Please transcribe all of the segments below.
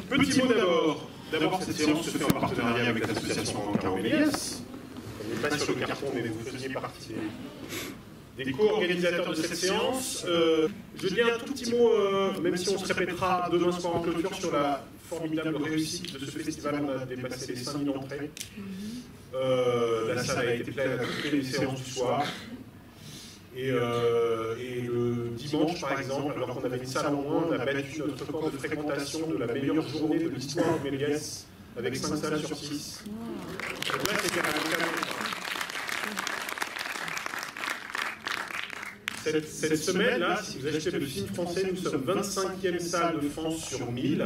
Petit mot d'abord. D'abord, cette séance se fait en partenariat avec l'association Caro Méliès. On n'est pas sur le carton, mais vous faisiez partie des co-organisateurs de cette séance. Je dis un tout petit mot, même si on se répétera demain soir en clôture, sur la formidable réussite de ce festival. On a dépassé les 5000 entrées. La salle a été pleine à toutes les séances du soir. Et le dimanche, par exemple, alors qu'on avait une salle en moins, on a battu notre record de fréquentation de la meilleure journée de l'histoire de Méliès, avec 5 salles sur 6. Donc là, c'était cette semaine-là, si vous achetez le film français, nous sommes 25e salle de France sur 1000.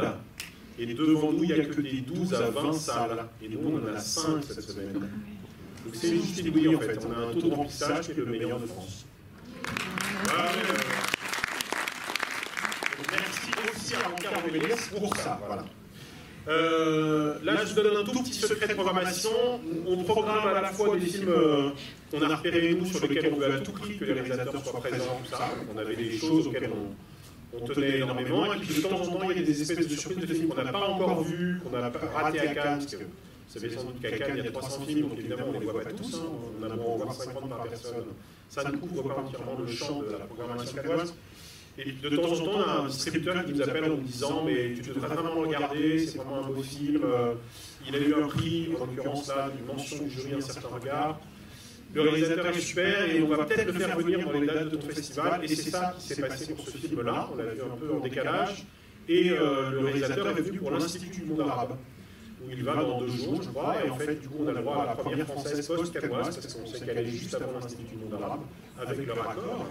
Et devant nous, il n'y a que des 12 à 20 salles. Et nous, on en a 5 cette semaine. Donc c'est juste inouï, en fait. On a un taux de remplissage qui est le meilleur de France. Merci aussi à Caro Méliès pour ça. Voilà. Là, je vous donne un tout petit secret de programmation. On programme à la fois des films qu'on a repérés nous, sur lesquels on veut à tout prix que les réalisateurs soient présents, tout ça. On avait des choses auxquelles on tenait énormément. Et puis de temps en temps, il y a des espèces de surprises de films qu'on n'a pas encore vus, qu'on a raté à Cannes. Parce que vous savez sans doute qu'à Cannes, il y a 300 films, donc évidemment, on ne les voit pas tous. On a beau en voir 50 par personne. Ça ne couvre pas entièrement le champ de la programmation cannoise. Et de temps en temps, on a un distributeur qui nous appelle en nous disant « mais tu devrais vraiment le regarder, c'est vraiment un beau film, il a eu un prix, en l'occurrence là, une mention du jury, un certain regard. Le réalisateur est super et on va peut-être le faire venir dans les dates de ton festival. » Et c'est ça qui s'est passé pour ce film-là, on l'a vu un peu en décalage. Et le réalisateur est venu pour l'Institut du monde arabe, où il va dans 2 jours, je crois, et en fait, du coup, on a le droit à la première française post-cannoise, parce qu'on sait qu'elle est juste avant l'Institut du monde arabe, avec leur accord.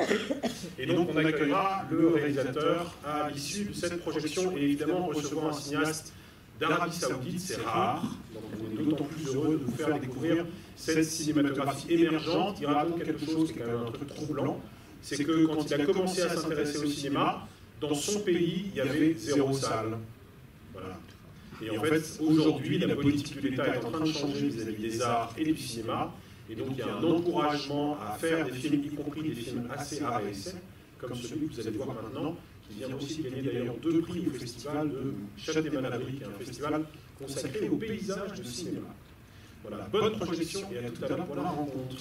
Et donc, on accueillera le réalisateur à l'issue de cette projection, et évidemment, recevoir un cinéaste d'Arabie Saoudite, c'est rare, donc on est d'autant plus heureux de vous faire découvrir cette cinématographie émergente. Il raconte quelque chose qui est quand même un truc troublant, c'est que quand il a commencé à s'intéresser au cinéma, dans son pays, il y avait 0 salle. Voilà. Et en fait, aujourd'hui, la politique de l'État est en train de changer vis-à-vis des arts et du cinéma. Et donc, il y a un encouragement à faire des films, y compris des films assez arts et essais, comme celui que vous allez voir maintenant, qui vient aussi de gagner d'ailleurs 2 prix au festival de Châtenay-Malabry, qui est un festival consacré au paysage de cinéma. Voilà, bonne projection et à tout à l'heure pour la rencontre.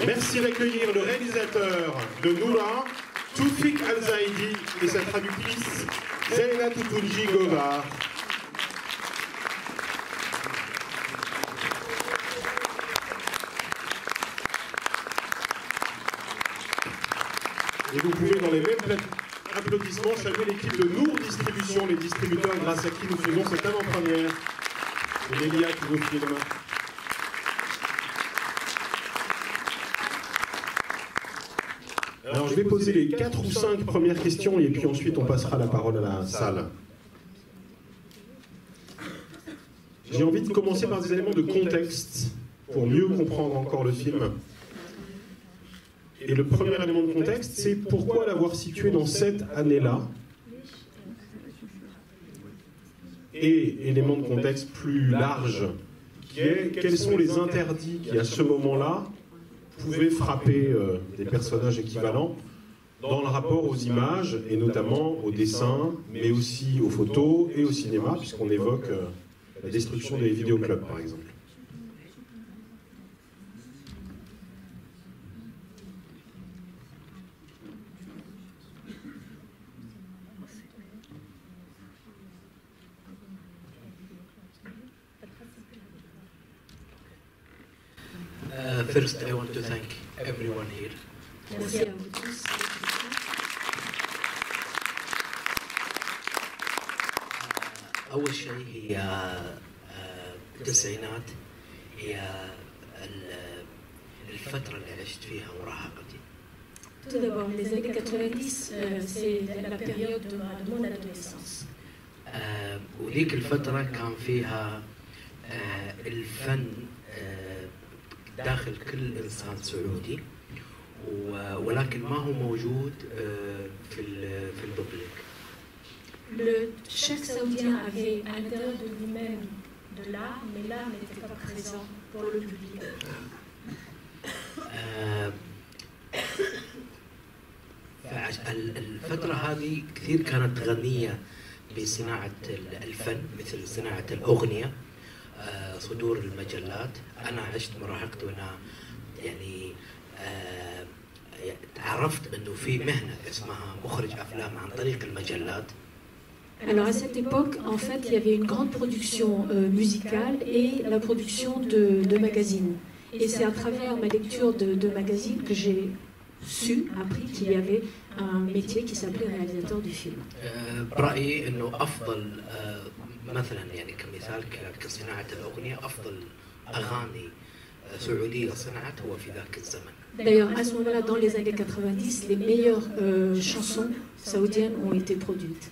Merci d'accueillir le réalisateur de Noura, Toufik Al-Zaidi, et sa traductrice, Zelena Toutounji Govar. Et vous pouvez, dans les mêmes applaudissements, saluer l'équipe de Nour Distribution, les distributeurs grâce à qui nous faisons cette avant-première. Et Lélia qui vous filme. Alors je vais poser les 4 ou 5 premières questions et puis ensuite on passera la parole à la salle. J'ai envie de commencer par des éléments de contexte pour mieux comprendre encore le film. Et le premier élément de contexte, c'est pourquoi l'avoir situé dans cette année-là. Et élément de contexte plus large, qui est quels sont les interdits qui à ce moment-là pouvaient frapper des personnages équivalents dans le rapport aux images, et notamment au dessin, mais aussi aux photos et au cinéma, puisqu'on évoque la destruction des vidéoclubs, par exemple. First, I want to thank everyone here. Merci à vous tous. أول شيء هي التسعينات هي الفترة اللي عشت فيها مراهقتي. Tout d'abord, les années 90, c'est la période de mon adolescence. وذيك الفترة كان فيها الفن داخل كل إنسان سعودي ولكن ما هو موجود في الببليك. Chaque Saoudien avait à l'intérieur de lui-même de l'art, mais l'art n'était pas présent pour le public. الفترة هذه كثير كانت غنية بصناعة الفن مثل صناعة الأغنية، صدور المجلات. أنا عشت مراهقتي وأنا يعني تعرفت إنه في مهنة اسمها مخرج أفلام عن طريق المجلات. Alors à cette époque, en fait, il y avait une grande production musicale et la production de magazines. Et c'est à travers ma lecture de magazines que j'ai appris qu'il y avait un métier qui s'appelait réalisateur du film. برأيي إنه أفضل مثلا يعني كمثال كصناعة الأغنية أفضل أغاني سعودية صنعت هو في ذاك الزمن. D'ailleurs, à ce moment-là, dans les années 90, les meilleures chansons saoudiennes ont été produites.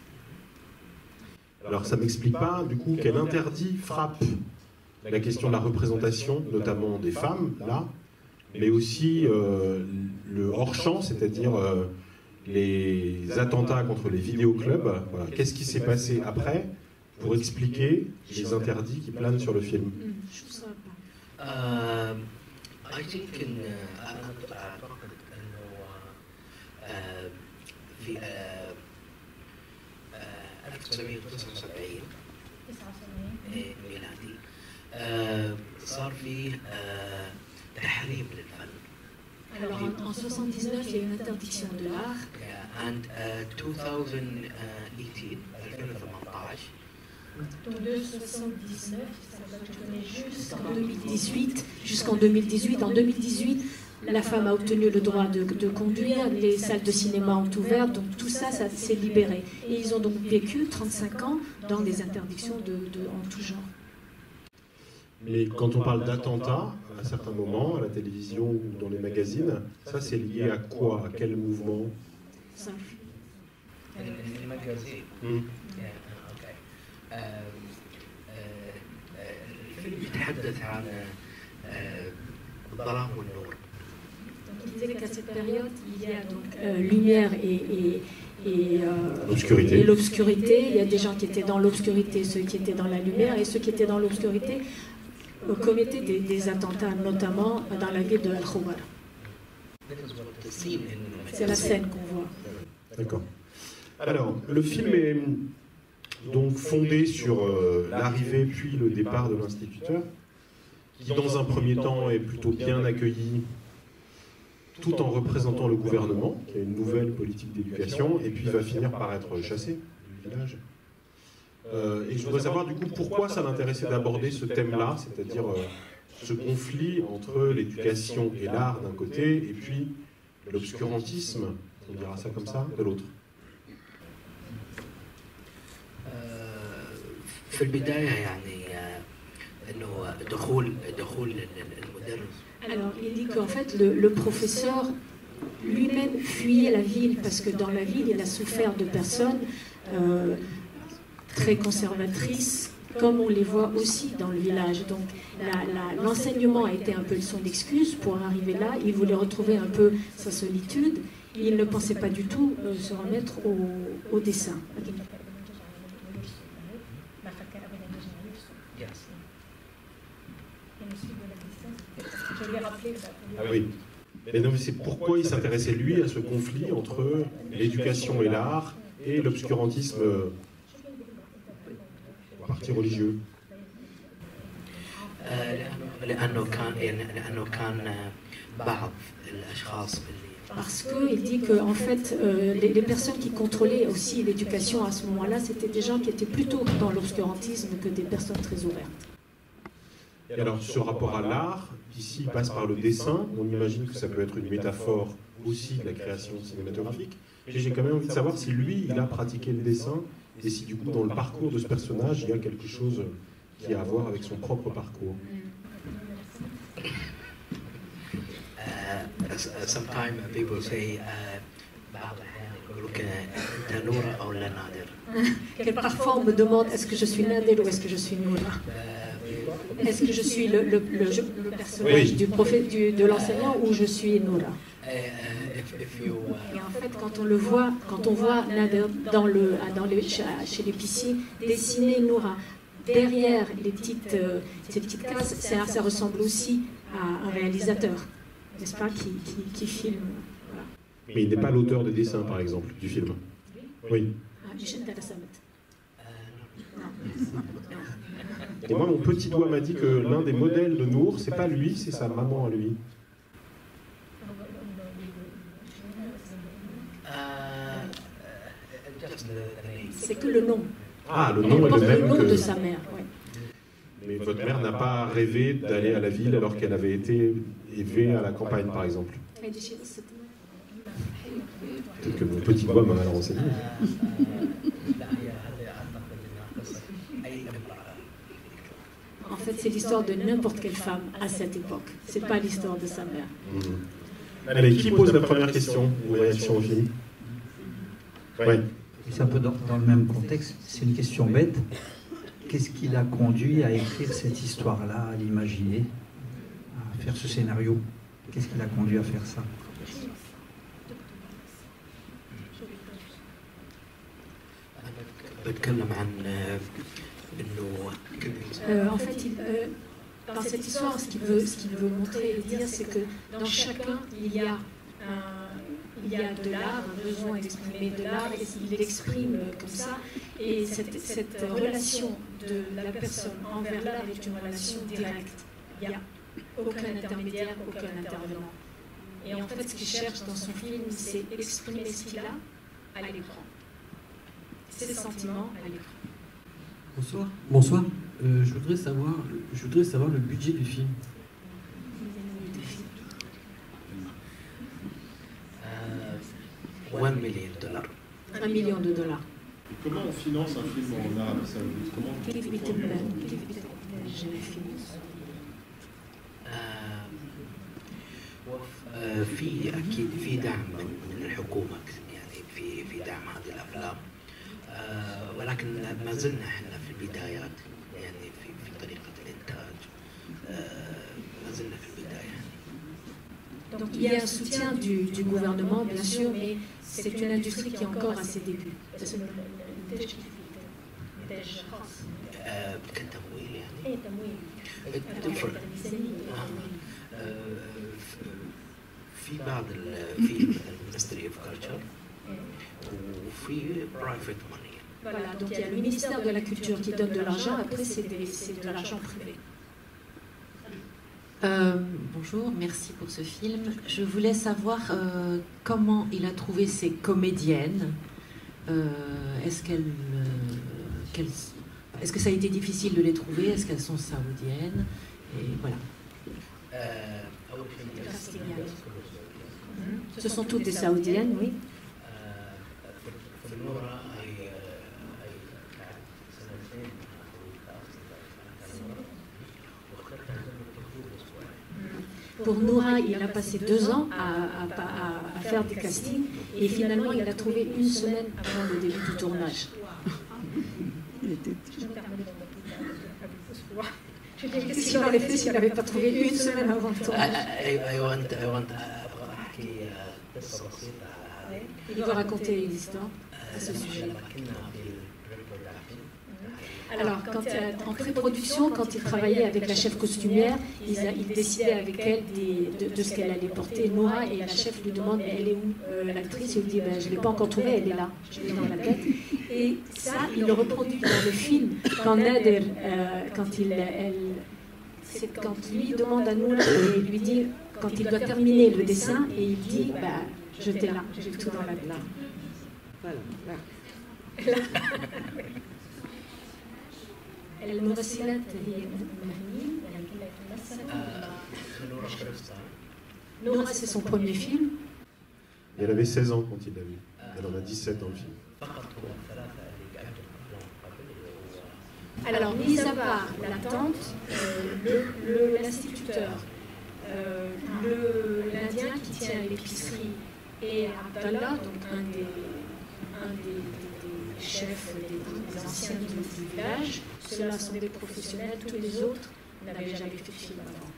Alors ça ne m'explique pas du coup quel interdit frappe la question de la représentation, notamment des femmes, là, mais aussi le hors-champ, c'est-à-dire les attentats contre les vidéoclubs. Voilà. Qu'est-ce qui s'est passé après pour expliquer les interdits qui planent sur le film? Je ne saurais pas. I think أعتقد إنه في 1979 ميلادي صار فيه تحريم للفن. Alors en 79, il y a une interdiction de l'art. And 2018 Donc de 79, ça va tourner jusqu'en 2018. En 2018, la femme a obtenu le droit de conduire, les salles de cinéma ont ouvert, donc tout ça, ça s'est libéré. Et ils ont donc vécu 35 ans dans des interdictions en tout genre. Mais quand on parle d'attentats, à certains moments, à la télévision ou dans les magazines, ça c'est lié à quoi? À quel mouvement? Ça. الفيلم يتحدث عن الظلام والنور. Il disait qu'à cette période, il y a donc lumière et l'obscurité. Il y a des gens qui étaient dans l'obscurité, ceux qui étaient dans la lumière, et ceux qui étaient dans l'obscurité commettaient des attentats, notamment dans la ville de Al-Khoubar. C'est la scène qu'on voit. D'accord. Alors, le film est donc fondé sur l'arrivée puis le départ de l'instituteur, qui dans un premier temps est plutôt bien accueilli, tout en représentant le gouvernement, qui a une nouvelle politique d'éducation, et puis va finir par être chassé du village. Et je voudrais savoir du coup pourquoi ça l'intéressait d'aborder ce thème-là, c'est-à-dire ce conflit entre l'éducation et l'art d'un côté, et puis l'obscurantisme, on dira ça comme ça, de l'autre. في البداية يعني إنه دخول المدرس. Alors, il dit qu'en fait, le professeur lui-même fuyait la ville parce que dans la ville, il a souffert de personnes très conservatrices, comme on les voit aussi dans le village. Donc, l'enseignement a été un peu son excuse pour arriver là. Il voulait retrouver un peu sa solitude. Il ne pensait pas du tout se remettre au dessin. Ah oui. Mais non, mais c'est pourquoi il s'intéressait lui à ce conflit entre l'éducation et l'art et l'obscurantisme parti religieux. لأنه كان بعض الأشخاص Parce qu'il dit que en fait, les personnes qui contrôlaient aussi l'éducation à ce moment-là, c'était des gens qui étaient plutôt dans l'obscurantisme que des personnes très ouvertes. Et alors, ce rapport à l'art, ici, il passe par le dessin. On imagine que ça peut être une métaphore aussi de la création cinématographique. Et j'ai quand même envie de savoir si lui, il a pratiqué le dessin et si du coup, dans le parcours de ce personnage, il y a quelque chose qui a à voir avec son propre parcours. Sometimes people say بعض الأحيان يقولوا لك أنت نورة أو لا نادر. Parfois on me demande est-ce que je suis Nader ou est-ce que je suis Noura. Est-ce que je suis le personnage du prophète, de l'enseignant, ou je suis Noura. Et en fait, quand on voit Nader chez l'épicier dessiner Noura derrière ces petites cases, ça ressemble aussi à un réalisateur, n'est-ce pas, qui filme. Voilà. Mais il n'est pas l'auteur de dessin, par exemple, du film. Oui. Et moi, mon petit doigt m'a dit que l'un des modèles de Nour, c'est pas lui, c'est sa maman à lui. C'est que le nom. Ah, le nom est le même le nom que... de sa mère, oui. Mais votre mère n'a pas rêvé d'aller à la ville alors qu'elle avait été élevée à la campagne, par exemple. Peut-être que mon petit doigt m'a mal renseigné. En fait, c'est l'histoire de n'importe quelle femme à cette époque. C'est pas l'histoire de sa mère. Allez, qui pose la première question ou réaction au film? Oui. C'est un peu dans le même contexte. C'est une question bête. Qu'est-ce qui l'a conduit à écrire cette histoire-là, à l'imaginer, à faire ce scénario? Qu'est-ce qui l'a conduit à faire ça? En fait, dans cette histoire, ce qu'il veut montrer et dire, c'est que dans chacun, il y a de l'art, un besoin d'exprimer de l'art, et il l'exprime comme ça. Et cette relation de la personne envers l'art est une relation directe. Il n'y a aucun intermédiaire, aucun intervenant. Et en fait, ce qu'il cherche dans son film, c'est exprimer ce qu'il a à l'écran. Ses sentiments à l'écran. Bonsoir. Bonsoir. Je voudrais savoir le budget du film. $1 million. $1 million. Comment on finance un film en Arabie Saoudite? Comment on في أكيد في دعم من الحكومة، يعني في دعم هذه الأفلام، ولكن ما زلنا احنا في البدايات، يعني في طريقة الإنتاج، ما زلنا في البداية. Donc il y a un soutien du gouvernement, bien sûr, mais c'est une industrie qui est encore à ses débuts. كتمويل يعني؟ في بعض في مثلا Ministry of Culture وفي private money. Voilà, donc il y a le ministère de la Culture qui donne de l'argent, après c'est de l'argent privé. Bonjour, merci pour ce film. Je voulais savoir comment il a trouvé ses comédiennes. Est-ce que ça a été difficile de les trouver? Est-ce qu'elles sont saoudiennes? Et voilà. Ce sont toutes des saoudiennes, oui. Pour Noura, il a passé 2 ans à faire des castings et finalement il a trouvé 1 semaine avant le début du tournage. Qu'est-ce qu'il aurait fait s'il n'avait pas trouvé 1 semaine avant le tournage? Il veut raconter une histoire à ce sujet. Alors, en pré-production, quand il travaillait avec la chef costumière, il décidait avec elle de ce qu'elle allait porter. Noura, et la chef lui demande mais elle est où l'actrice? Il lui dit je ne l'ai pas encore trouvée, elle est là, je l'ai dans la tête. Et ça, il le reproduit dans le film quand Nader, quand lui demande à Noura et lui dit, quand il doit terminer le dessin, et il dit je t'ai là, j'ai tout dans la tête. Voilà, là. الممثلات هي مهنيين Noura, c'est son premier film. Elle avait 16 ans quand il l'a vu. Elle en a 17 dans le film. Alors, mis à part la tante, l'instituteur, l'Indien qui tient l'épicerie et Abdallah, donc un un des chefs, des anciens du village. Ceux-là sont des professionnels, tous les autres n'avaient jamais fait de film avant.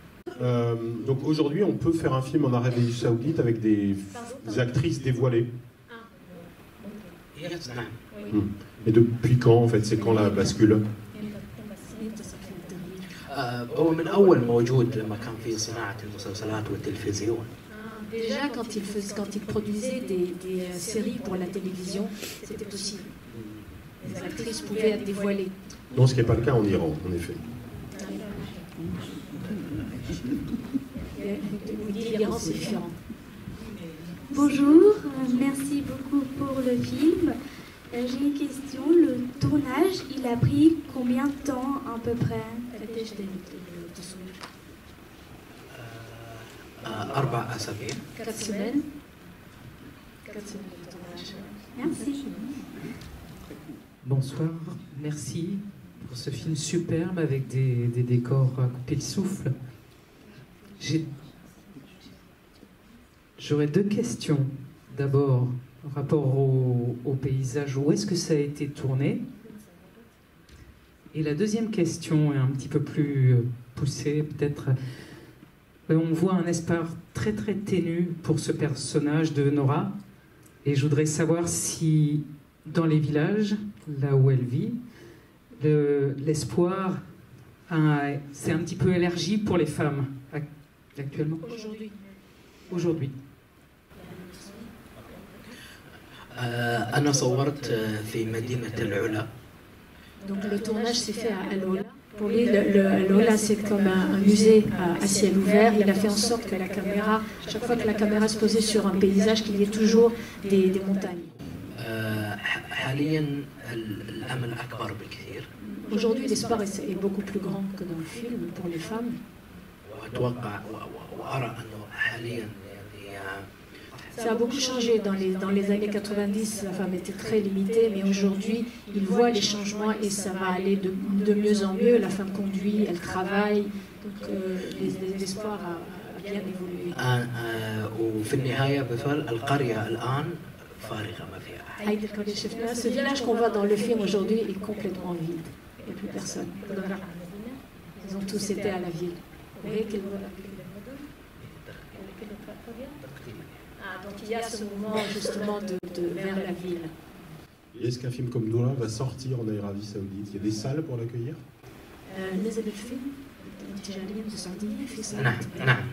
Donc aujourd'hui, on peut faire un film en Arabie Saoudite avec des actrices dévoilées. Et depuis quand, en fait, c'est quand la bascule? هو من أول موجود لما كان في صناعة المسلسلات والتلفزيون. Déjà, quand il produisait des séries pour la télévision, c'était possible. Les actrices pouvaient être dévoilées. Non, ce qui n'est pas le cas en Iran, en effet. L'Iran, c'est différent. Bonjour, merci beaucoup pour le film. J'ai une question. Le tournage, il a pris combien de temps à peu près? 4 أسابيع. 4 semaines. 4 semaines de tournage. Merci. Bonsoir, merci pour ce film superbe avec des décors à couper le souffle. J'aurais 2 questions. D'abord, en rapport au paysage, où est-ce que ça a été tourné? Et la deuxième question est un petit peu plus poussée, peut-être. On voit un espoir très très ténu pour ce personnage de Nora. Et je voudrais savoir si, dans les villages, là où elle vit, l'espoir c'est un petit peu élargi pour les femmes actuellement. Aujourd'hui. أنا صورت في مدينة العلا. Donc le tournage s'est fait à Al-Ola. Pour lui, Al-Ola, c'est comme un musée à ciel ouvert. Il a fait en sorte que la caméra, chaque fois que la caméra se posait sur un paysage, qu'il y ait toujours des montagnes. حاليا الأمل أكبر بكثير. Aujourd'hui, l'espoir est beaucoup plus grand que dans le film pour les femmes. وأتوقع وأرى أنه حاليا Ça a beaucoup changé. Dans les années 90, la femme était très limitée, mais aujourd'hui, il voit les changements et ça va aller de mieux en mieux. La femme conduit, elle travaille, donc l'espoir a bien évolué. وفي النهاية بفعل القرية الآن فارغة ما فيها أحد. Ce village qu'on voit dans le film aujourd'hui est complètement vide. Il n'y a plus personne. Ils ont tous été à la ville. Donc il y a ce mouvement justement vers la ville. Et est-ce qu'un film comme Nora va sortir en Arabie Saoudite? Il y a des salles pour l'accueillir? نزل الفيلم تجاريا في السعودية في سنة. نعم.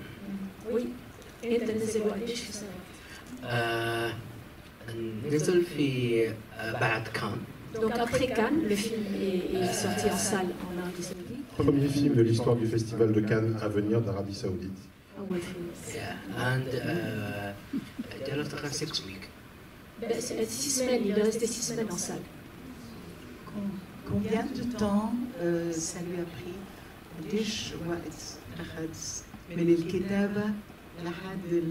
Oui. أنت نزل قديش في سنة؟ نزل في بعد كان. Donc après Cannes, le film est sorti en salle en Arabie Saoudite. Premier film de l'histoire du festival de Cannes à venir d'Arabie Saoudite. And جلست 6 weeks. 6 semaines, il est resté 6 semaines en salle. Combien de temps ça lui a pris? قديش وقت أخذ من الكتابة لحد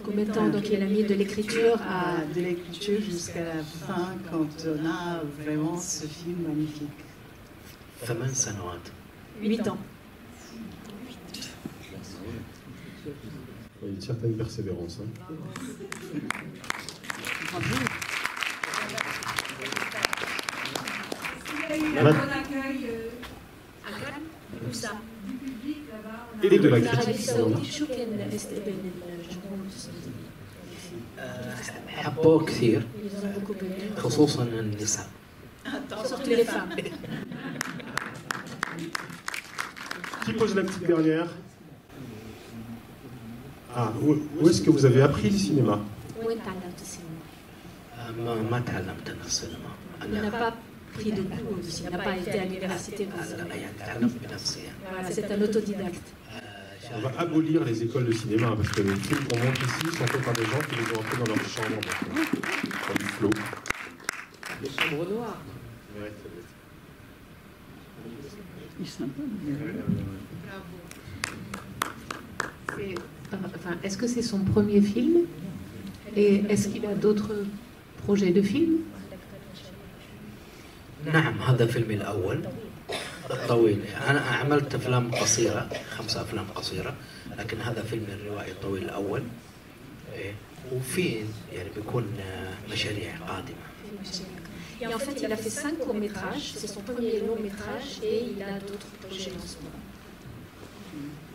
Combien de temps donc il a mis de l'écriture à de l'écriture jusqu'à la fin quand on a vraiment ce film magnifique? 8 سنوات. 8 ans. Il y a une certaine persévérance. Hein. Et de la critique. حبوه كثير خصوصا النساء. Surtout les femmes. Qui pose la petite dernière? Ah, où est-ce que vous avez appris le cinéma? ما تعلمت أنا السينما. Il n'a pas pris de cours, il n'a pas été à l'université. تعلمت بنفسي. Voilà, c'est un autodidacte. On va abolir les écoles de cinéma parce que les films qu'on montre ici sont faits par des gens qui les ont appris dans leur chambre, dans du flot. Les chambres noires. Ouais, Enfin, est-ce que c'est son premier film? Et est-ce qu'il a d'autres projets de films? نعم هذا فيلمي الأول الطويل. أنا عملت أفلام قصيرة 5 أفلام قصيرة لكن هذا فيلمي الروائي الطويل الأول. وفي يعني بيكون مشاريع قادمة. Et en fait, il a fait 5 courts-métrages, c'est son premier long-métrage, et il a d'autres projets en ce moment.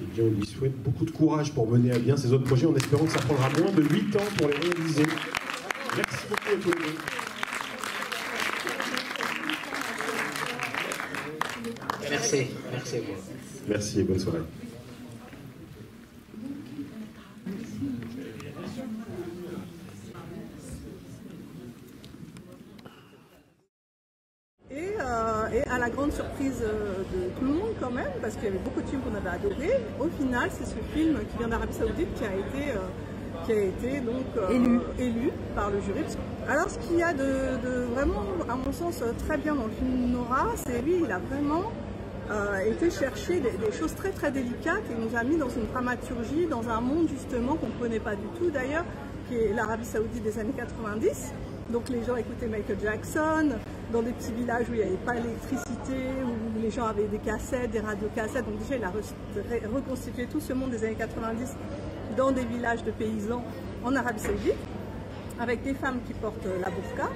Eh bien, on lui souhaite beaucoup de courage pour mener à bien ces autres projets, en espérant que ça prendra moins de 8 ans pour les réaliser. Merci beaucoup à tous les deux. Merci. Merci. Merci et bonne soirée. Et à la grande surprise de tout le monde quand même, parce qu'il y avait beaucoup de films qu'on avait adorés, au final c'est ce film qui vient d'Arabie Saoudite qui a été donc élu par le jury. Alors ce qu'il y a de vraiment, à mon sens, très bien dans le film Nora, c'est lui, il a vraiment été chercher des choses très très délicates et nous a mis dans une dramaturgie, dans un monde justement qu'on ne connaît pas du tout d'ailleurs, qui est l'Arabie Saoudite des années 90. Donc les gens écoutaient Michael Jackson, dans des petits villages où il n'y avait pas d'électricité, où les gens avaient des cassettes, des radiocassettes. Donc déjà, il a reconstitué tout ce monde des années 90 dans des villages de paysans en Arabie Saoudite, avec des femmes qui portent la burqa.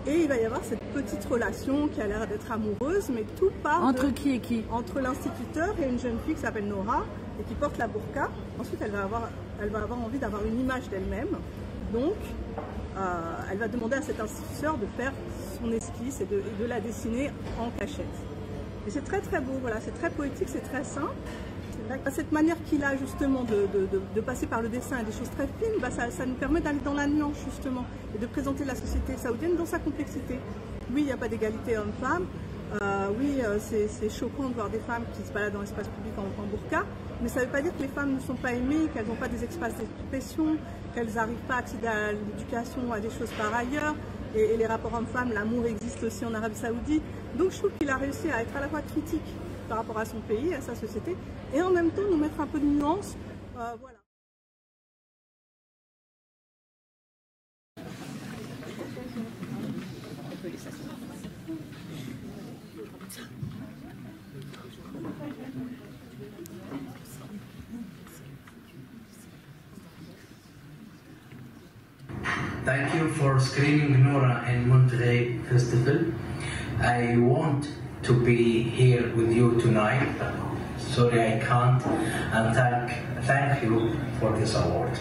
Et il va y avoir cette petite relation qui a l'air d'être amoureuse, mais tout part... Entre qui et qui? Entre l'instituteur et une jeune fille qui s'appelle Nora, et qui porte la burqa. Ensuite, elle va avoir envie d'avoir une image d'elle-même. Donc, elle va demander à cet instituteur de faire son esquisse et de la dessiner en cachette. Et c'est très très beau, voilà, c'est très poétique, c'est très simple. Cette manière qu'il a justement de passer par le dessin et des choses très fines, ça nous permet d'aller dans la nuance justement et de présenter la société saoudienne dans sa complexité. Oui, il n'y a pas d'égalité homme-femme. Oui, c'est choquant de voir des femmes qui se baladent dans l'espace public en burqa, mais ça ne veut pas dire que les femmes ne sont pas aimées, qu'elles n'ont pas des espaces d'expression, qu'elles n'arrivent pas à accéder à l'éducation, à des choses par ailleurs. Et les rapports hommes-femmes, l'amour existe aussi en Arabie Saoudite. Donc je trouve qu'il a réussi à être à la fois critique par rapport à son pays, à sa société, et en même temps nous mettre un peu de nuance. Voilà. Thank you for screening Nora in Monterey Festival. I want to be here with you tonight. Sorry I can't. And thank you for this award.